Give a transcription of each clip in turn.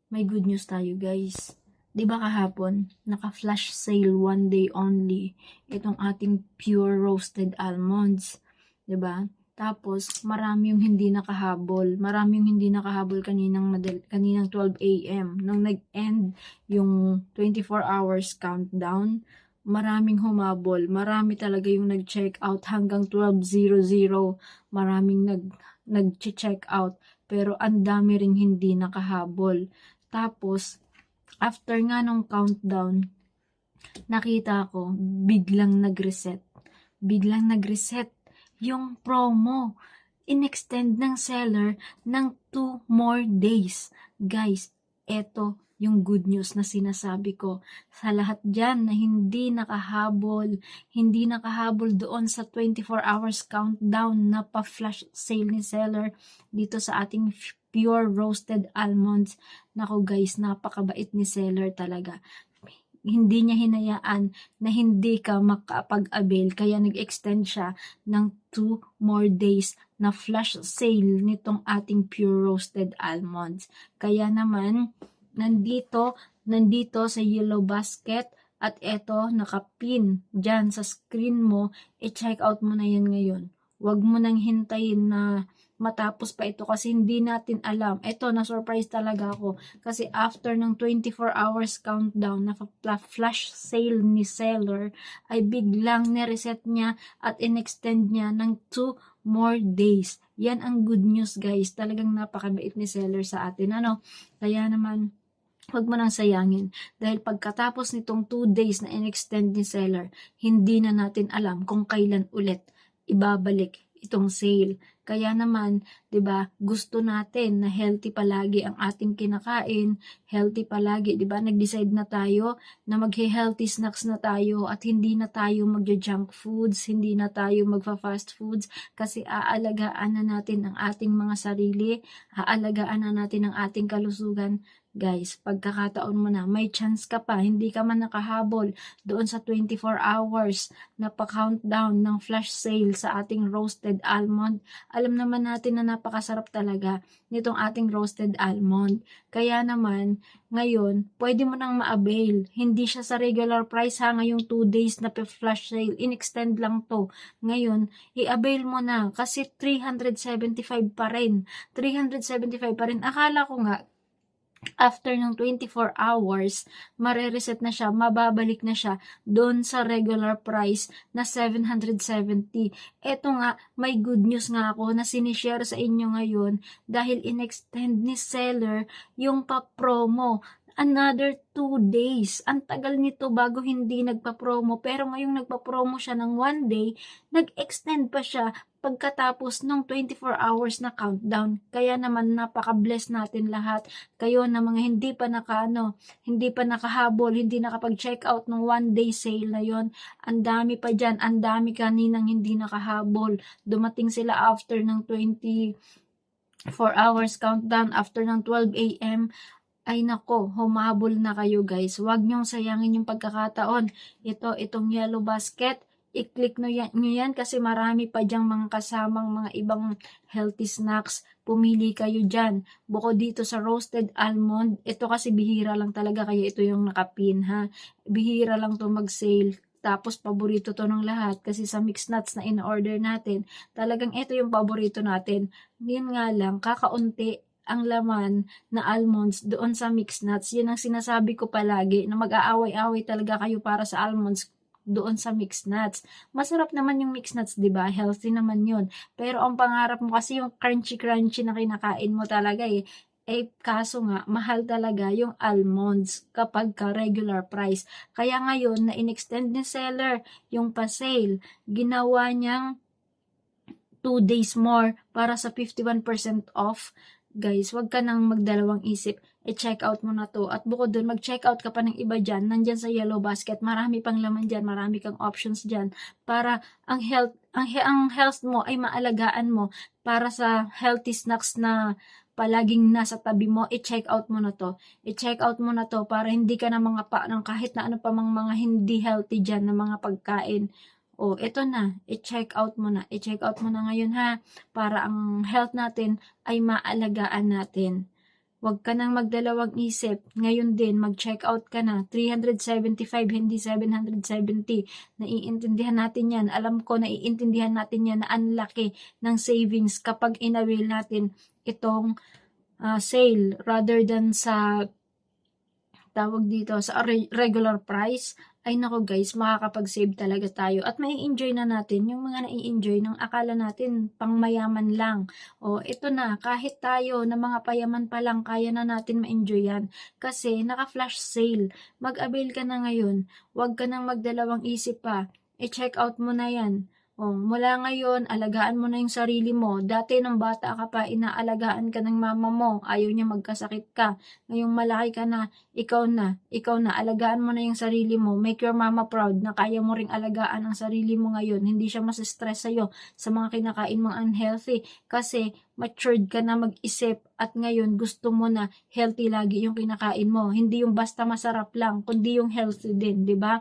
May good news tayo guys. 'Di ba kahapon, naka-flash sale 1 day only itong ating pure roasted almonds, 'di ba? Tapos marami yung hindi nakahabol. Marami yung hindi nakahabol kaninang 12 AM nung nag-end yung 24 hours countdown. Maraming humabol. Marami talaga yung nag-check out hanggang 12:00. Maraming nag-check out pero ang dami ring hindi nakahabol. Tapos, after nga nung countdown, nakita ko, biglang nag-reset. Biglang nag-reset yung promo. In-extend ng seller ng 2 more days. Guys, eto yung good news na sinasabi ko. Sa lahat dyan na hindi nakahabol doon sa 24 hours countdown na pa-flash sale ni seller dito sa ating pure roasted almonds. Nako guys, napakabait ni seller talaga. Hindi niya hinayaan na hindi ka makapag-avail kaya nag-extend siya ng 2 more days na flash sale nitong ating pure roasted almonds. Kaya naman, nandito sa yellow basket at eto nakapin dyan sa screen mo, i-check out mo na yan ngayon. Huwag mo nang hintayin na matapos pa ito kasi hindi natin alam. Ito, na-surprise talaga ako kasi after ng 24 hours countdown na flash sale ni seller ay biglang ni-reset niya at in-extend niya ng 2 more days. Yan ang good news guys. Talagang napakabait ni seller sa atin. Kaya naman, huwag mo nang sayangin dahil pagkatapos nitong 2 days na in-extend ni seller, hindi na natin alam kung kailan ulit ibabalik itong sale. Kaya naman, 'di ba, gusto natin na healthy palagi ang ating kinakain, healthy palagi, 'di ba? Nag-decide na tayo na maghe-healthy snacks na tayo at hindi na tayo magja-junk foods, hindi na tayo magfa-fast foods kasi aalagaan na natin ang ating mga sarili, aalagaan na natin ang ating kalusugan. Guys, pagkakataon mo na, may chance ka pa, hindi ka man nakahabol doon sa 24 hours na pa-countdown ng flash sale sa ating roasted almond. Alam naman natin na napakasarap talaga nitong ating roasted almond. Kaya naman, ngayon, pwede mo nang ma-avail. Hindi siya sa regular price ha, ngayong 2 days na flash sale. In-extend lang to. Ngayon, i-avail mo na kasi 375 pa rin. 375 pa rin. Akala ko nga, after ng 24 hours, mare-reset na siya, mababalik na siya doon sa regular price na 770. Eto nga, may good news nga ako na sinishare sa inyo ngayon dahil in-extend ni seller yung pa-promo. Another 2 days. Ang tagal nito bago hindi nagpa-promo. Pero ngayong nagpa-promo siya ng 1 day, nag-extend pa siya pagkatapos ng 24 hours na countdown. Kaya naman napaka-bless natin lahat. Kayo na mga hindi pa nakahabol, hindi nakapag-check out ng 1 day sale na yon. Ang dami pa dyan, ang dami kaninang hindi nakahabol. Dumating sila after ng 24 hours countdown, after ng 12 AM. Ay nako, humabol na kayo guys. Huwag niyong sayangin yung pagkakataon. Itong yellow basket, i-click nyo yan kasi marami pa dyang mga kasamang mga ibang healthy snacks. Pumili kayo dyan. Bukod dito sa roasted almond, ito kasi bihira lang talaga kaya ito yung nakapin ha. Bihira lang to mag-sale. Tapos paborito to ng lahat kasi sa mixed nuts na in-order natin, talagang ito yung paborito natin. Yun nga lang, kakaunti ang laman na almonds doon sa mixed nuts. Yun ang sinasabi ko palagi na mag-aaway-away talaga kayo para sa almonds doon sa mixed nuts. Masarap naman yung mixed nuts, 'di ba? Healthy naman 'yun. Pero ang pangarap mo kasi yung crunchy-crunchy na kinakain mo talaga eh. Kaso nga, mahal talaga yung almonds kapag ka regular price. Kaya ngayon, na in-extend ni seller yung pa-sale, ginawa niyang 2 days more para sa 51% off. Guys, wag ka nang magdalawang isip. I-check out mo na to. At bukod dun, mag-check out ka pa ng iba dyan. Nandyan sa yellow basket. Marami pang laman dyan. Marami kang options dyan. Para ang health mo ay maalagaan mo. Para sa healthy snacks na palaging nasa tabi mo, i-check out mo na to. I-check out mo na to para hindi ka na mga ng kahit na ano pa mga hindi healthy dyan na mga pagkain. Eto na, i-check out mo na. I-check out mo na ngayon ha, para ang health natin ay maalagaan natin. Huwag ka nang magdalawang isip. Ngayon din, mag-check out ka na. 375, hindi 770. Naiintindihan natin yan. Alam ko, naiintindihan natin yan na ang laki ng savings kapag inavail natin itong sale rather than sa tawag dito sa regular price. Ay nako guys, makakapag-save talaga tayo at may enjoy na natin yung mga nai-enjoy ng akala natin pang mayaman lang. O ito na, kahit tayo na mga payaman pa lang, kaya na natin ma-enjoy yan kasi naka-flash sale. Mag-avail ka na ngayon, huwag ka nang magdalawang isip pa, i-check out mo na yan. O, mula ngayon, alagaan mo na yung sarili mo. Dati nung bata ka pa, inaalagaan ka ng mama mo, ayaw niya magkasakit ka. Ngayong malaki ka na, ikaw na, alagaan mo na yung sarili mo. Make your mama proud na kaya mo ring alagaan ang sarili mo ngayon. Hindi siya masistress sa'yo sa mga kinakain mong unhealthy. Kasi matured ka na mag-isip at ngayon gusto mo na healthy lagi yung kinakain mo. Hindi yung basta masarap lang, kundi yung healthy din, di ba?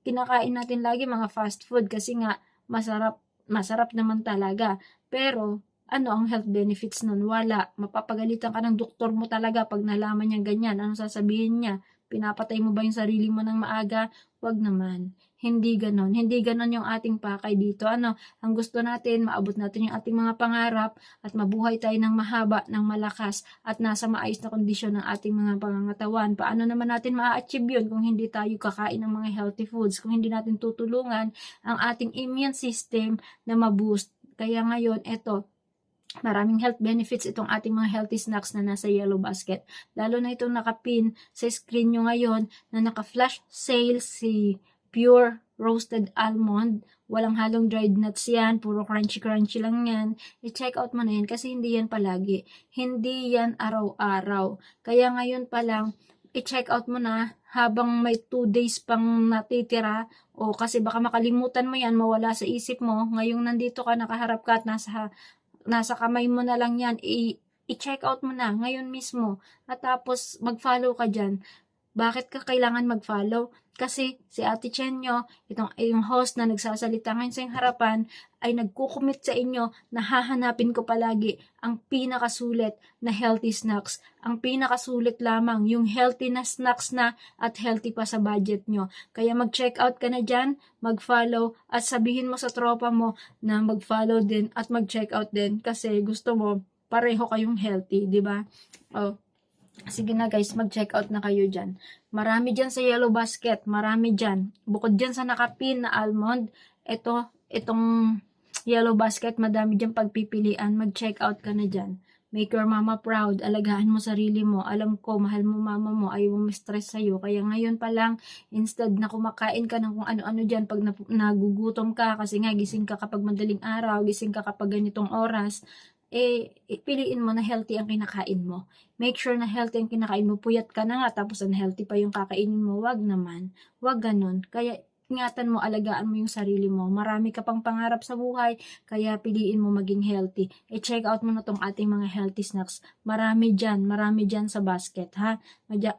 Kinakain natin lagi mga fast food kasi nga masarap naman talaga. Pero ano ang health benefits nun? Wala. Mapapagalitan ka ng doktor mo talaga pag nalaman niya ganyan. Ano sasabihin niya? Pinapatay mo ba yung sarili mo ng maaga? Wag naman. Hindi ganon. Hindi ganon yung ating pakay dito. Ano, ang gusto natin, maabot natin yung ating mga pangarap at mabuhay tayo ng mahaba, ng malakas at nasa maayos na kondisyon ng ating mga pangangatawan. Paano naman natin ma-achieve yun kung hindi tayo kakain ng mga healthy foods? Kung hindi natin tutulungan ang ating immune system na ma-boost. Kaya ngayon, eto, maraming health benefits itong ating mga healthy snacks na nasa yellow basket. Lalo na itong nakapin sa screen nyo ngayon na naka-flash sale si Pure Roasted Almond. Walang halong dried nuts yan. Puro crunchy lang yan. I-check out mo na yan kasi hindi yan palagi. Hindi yan araw-araw. Kaya ngayon pa lang, i-check out mo na habang may 2 days pang natitira o kasi baka makalimutan mo yan, mawala sa isip mo. Ngayong nandito ka, nakaharap ka at nasa kamay mo na lang yan, i-check out mo na ngayon mismo at tapos mag-follow ka dyan. Bakit ka kailangan mag-follow? Kasi si Ate Chenyo, yung host na nagsasalita ngayon sa harapan, ay nagkukumit sa inyo na hahanapin ko palagi ang pinakasulit na healthy snacks. Ang pinakasulit lamang, yung healthy na snacks na at healthy pa sa budget nyo. Kaya mag-check out ka na dyan, mag-follow at sabihin mo sa tropa mo na mag-follow din at mag-check out din kasi gusto mo pareho kayong healthy, di ba? Oh. Sige na guys, mag-check out na kayo dyan. Marami dyan sa yellow basket, marami dyan. Bukod dyan sa nakapin na almond, itong yellow basket, madami dyan pagpipilian. Mag-check out ka na dyan. Make your mama proud, alagaan mo sarili mo. Alam ko, mahal mo mama mo, ayaw mo stress sa'yo. Kaya ngayon pa lang, instead na kumakain ka ng kung ano-ano dyan, pag nagugutom ka, kasi nga gising ka kapag madaling araw, gising ka kapag ganitong oras, piliin mo na healthy ang kinakain mo. Make sure na healthy ang kinakain mo. Puyat ka na nga, tapos unhealthy pa yung kakainin mo. Wag naman. Wag ganun. Kaya, ingatan mo, alagaan mo yung sarili mo. Marami ka pang pangarap sa buhay, kaya piliin mo maging healthy. I-check out mo na tong ating mga healthy snacks. Marami dyan sa basket, ha?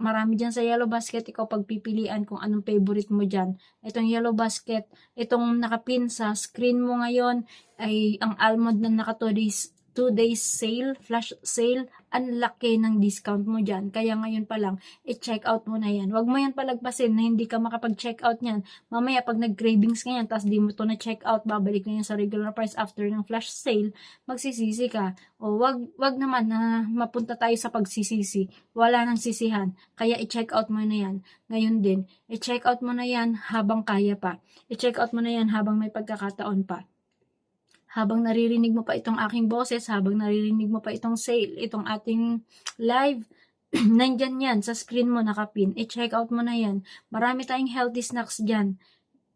Marami dyan sa yellow basket, ikaw pagpipilian kung anong favorite mo dyan. Itong yellow basket, itong nakapin sa screen mo ngayon, ay ang almond na naka 2 days sale, flash sale, ang laki ng discount mo dyan. Kaya ngayon pa lang, i-check out mo na yan. Huwag mo yan palagpasin na hindi ka makapag-check out niyan. Mamaya pag nag-cravings ka yan, tapos di mo to na-check out, babalik na yan sa regular price after ng flash sale, magsisisi ka. O wag naman na mapunta tayo sa pagsisisi. Wala nang sisihan. Kaya i-check out mo na yan. Ngayon din, i-check out mo na yan habang kaya pa. I-check out mo na yan habang may pagkakataon pa. Habang naririnig mo pa itong aking boses, habang naririnig mo pa itong sale, itong ating live, nandyan yan, sa screen mo nakapin. I-check out mo na yan. Marami tayong healthy snacks dyan.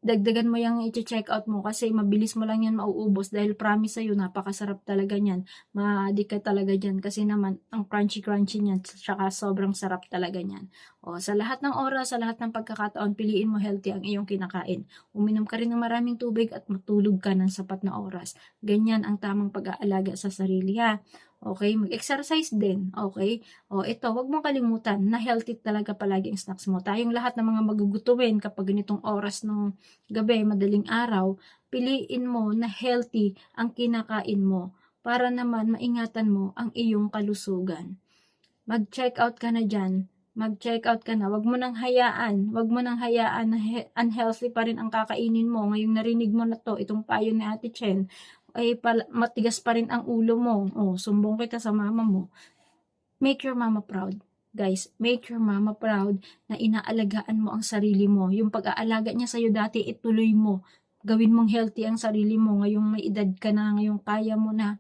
Dagdagan mo yung i-check out mo kasi mabilis mo lang yan mauubos dahil promise sa'yo, napakasarap talaga niyan. Ma-addict ka talaga dyan kasi naman ang crunchy niyan, tsaka sobrang sarap talaga niyan. O, sa lahat ng oras, sa lahat ng pagkakataon, piliin mo healthy ang iyong kinakain. Uminom ka rin ng maraming tubig at matulog ka ng sapat na oras. Ganyan ang tamang pag-aalaga sa sarili, ha? Okay, mag-exercise din, okay? O, ito, wag mong kalimutan na healthy talaga palagi ang snacks mo. Tayong lahat ng mga magugutuin kapag ganitong oras ng gabi, madaling araw, piliin mo na healthy ang kinakain mo para naman maingatan mo ang iyong kalusugan. Mag-check out ka na dyan. Mag-check out ka na. Wag mo nang hayaan na unhealthy pa rin ang kakainin mo. Ngayong narinig mo na to, itong payo ni Ate Chen, ay matigas pa rin ang ulo mo. Oh, sumbong kita sa mama mo. Make your mama proud. Guys, make your mama proud na inaalagaan mo ang sarili mo. Yung pag-aalaga niya sa'yo dati, ituloy mo. Gawin mong healthy ang sarili mo. Ngayong may edad ka na, ngayong kaya mo na,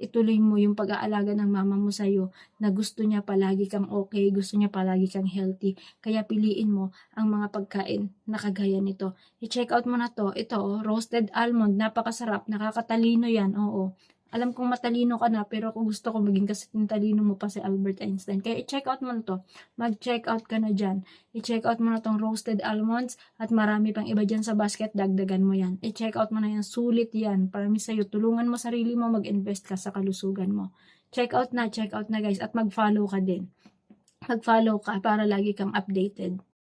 ituloy mo yung pag-aalaga ng mama mo sa'yo na gusto niya palagi kang okay, gusto niya palagi kang healthy. Kaya piliin mo ang mga pagkain na kagaya nito. I-check out mo na to. Ito, roasted almond. Napakasarap. Nakakatalino yan. Oo. Alam kong matalino ka na, pero kung gusto ko maging kasi talino mo pa si Albert Einstein. Kaya i-check out mo na to. Mag-check out ka na dyan. I-check out mo na tong roasted almonds at marami pang iba dyan sa basket. Dagdagan mo yan. I-check out mo na yan. Sulit yan. Para sa'yo, tulungan mo sarili mo, mag-invest ka sa kalusugan mo. Check out na guys. At mag-follow ka din. Mag-follow ka para lagi kang updated.